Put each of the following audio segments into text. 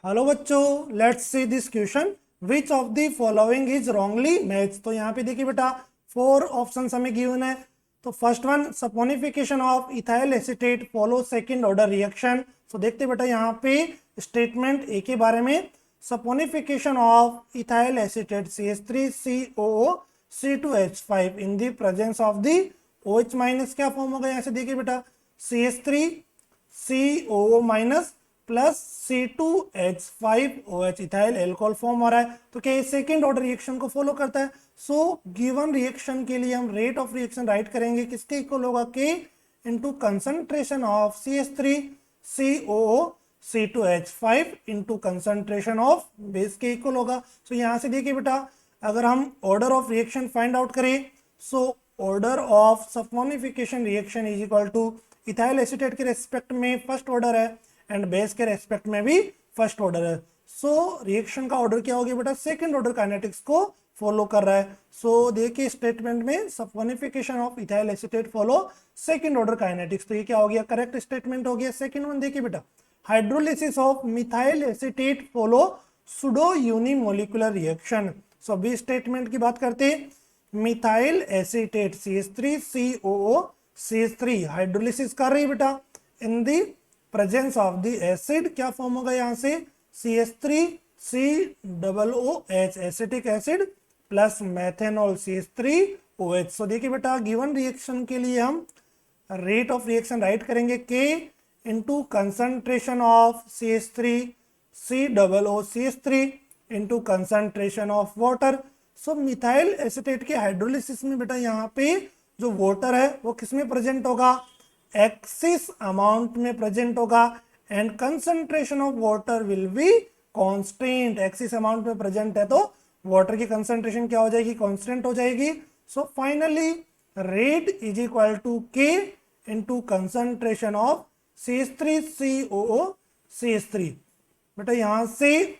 Hello बच्चों, let's see this question. Which of the following is wrongly match. तो यहाँ पे देखिए बेटा, 4 ऑप्शंस हमें गिवन है। तो first one, saponification of ethyl acetate follow second order reaction. तो देखते बेटा यहाँ पे स्टेटमेंट ए के बारे में, saponification of ethyl acetate CH3COO C2H5 in the presence of the OH minus. क्या फॉर्म होगा यहाँ से देखिए बेटा, CH3COO minus plus C2H5OH ethyl alcohol form हो रहा है। तो क्या ये सेकेंड ऑर्डर रिएक्शन को फॉलो करता है। सो गिवन रिएक्शन के लिए हम रेट ऑफ रिएक्शन राइट करेंगे, किसके इक्वल होगा, K into concentration of CH3COO C2H5 into concentration of base के इक्वल होगा। सो यहाँ से देखिए बेटा, अगर हम order of reaction find out करें, so order of saponification reaction is equal to ethyl acetate के रेस्पेक्ट में फर्स्ट ऑर्डर है एंड बेस के रेस्पेक्ट में भी फर्स्ट ऑर्डर है। सो रिएक्शन का ऑर्डर क्या हो गया बेटा, सेकंड ऑर्डर काइनेटिक्स को फॉलो कर रहा है। सो देखिए स्टेटमेंट में saponification of ethyl acetate follow second order kinetics. तो ये क्या हो गया, करेक्ट स्टेटमेंट हो गया। सेकंड वन देखिए बेटा, hydrolysis of methyl acetate follow pseudo unimolecular reaction. So अभी स्टेटमेंट की बात करते हैं, methyl acetate CH3COO CH3 hydrolysis कर रही है बेटा in the presence of the acid. क्या फॉर्म होगा यहाँ से, CH3COOH acetic acid plus methanol CH3OH। So देखिए बेटा, गिवन रिएक्शन के लिए हम रेट ऑफ रिएक्शन राइट करेंगे, K into concentration of CH3COOCH3 into concentration of water. So methyl acetate के हाइड्रोलिसिस में बेटा यहाँ पे जो वाटर है वो किस में प्रेजेंट होगा, एक्सिस अमाउंट में प्रेजेंट होगा and concentration of water will be constant. Axis amount में प्रेजेंट है तो वाटर की कंसंट्रेशन क्या हो जाएगी, कांस्टेंट हो जाएगी। So finally rate is equal to K into concentration of CH3COO CH3। बेटा यहां से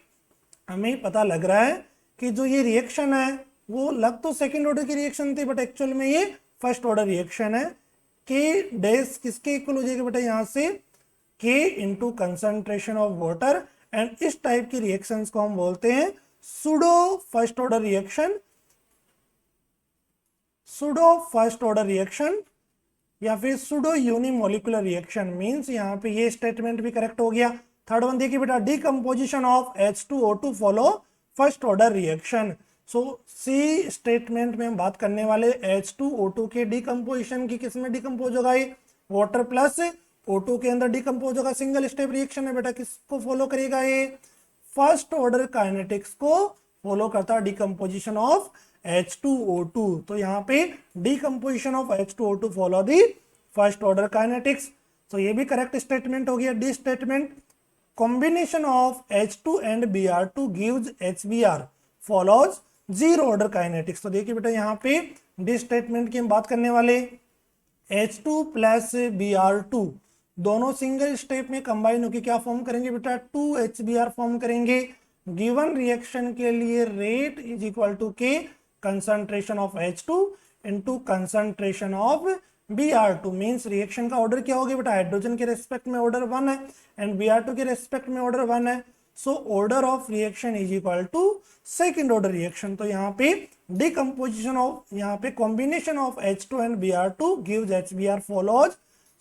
हमें पता लग रहा है कि जो ये रिएक्शन है वो लग तो सेकेंड ऑर्डर की रिएक्शन थी, बट एक्चुअल में ये फर्स्ट ऑर्डर रिएक्शन है। K डैश किसके इक्वल हो जाएगा बेटा, यहां से K into concentration of water. And इस टाइप की रिएक्शंस को हम बोलते हैं pseudo first order reaction, pseudo first order reaction या फिर सुडो यूनिमोलिकुलर रिएक्शन। मींस यहाँ पे ये स्टेटमेंट भी करेक्ट हो गया। थर्ड वन देखिए बेटा, decomposition of H2O2 follow first order reaction. So C statement में हम बात करने वाले H2O2 के डिकम्पोजिशन की, किस में डिकम्पोज होगा, ये वाटर प्लस O2 के अंदर डिकम्पोज होगा। सिंगल स्टेप रिएक्शन है बेटा, किसको फॉलो करेगा, ये फर्स्ट ऑर्डर काइनेटिक्स को फॉलो करता है, डिकम्पोजिशन ऑफ H2O2। तो यहाँ पे decomposition of H2O2 follow the first order kinetics. तो ये भी करेक्ट स्टेटमेंट हो गया। D statement, combination of H2 and Br2 gives HBr follows zero order kinetics. तो देखिए बेटा यहाँ पे डी स्टेटमेंट की हम बात करने वाले, H2 प्लस Br2 दोनों सिंगल स्टेप में कंबाइन होकर क्या फॉर्म करेंगे बेटा, 2HBr फॉर्म करेंगे। गिवन रिएक्शन के लिए rate is equal to K concentration of H2 into concentration of Br2। Means reaction का ऑर्डर क्या हो गया बेटा, हाइड्रोजन के रेस्पेक्ट में ऑर्डर 1 है एंड Br2 के रेस्पेक्ट में ऑर्डर 1 है। So order of reaction is equal to second order reaction. तो यहाँ पे डिकम्पोजिशन ऑफ, यहाँ पे combination of H2 and Br2 gives HBr follows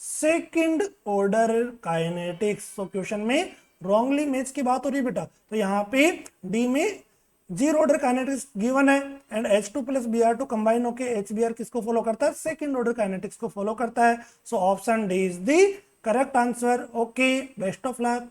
second order kinetics. तो क्वेश्चन में रॉन्गली मैच की बात हो रही है बेटा। तो यहाँ पे डी में जीरो ऑर्डर काइनेटिक्स गिवन है and H2 plus Br2 combine होकर HBr किसको फॉलो करता है, सेकेंड ऑर्डर काइनेटिक्स को फॉलो करता है। So option D is the correct answer. Okay, best of luck.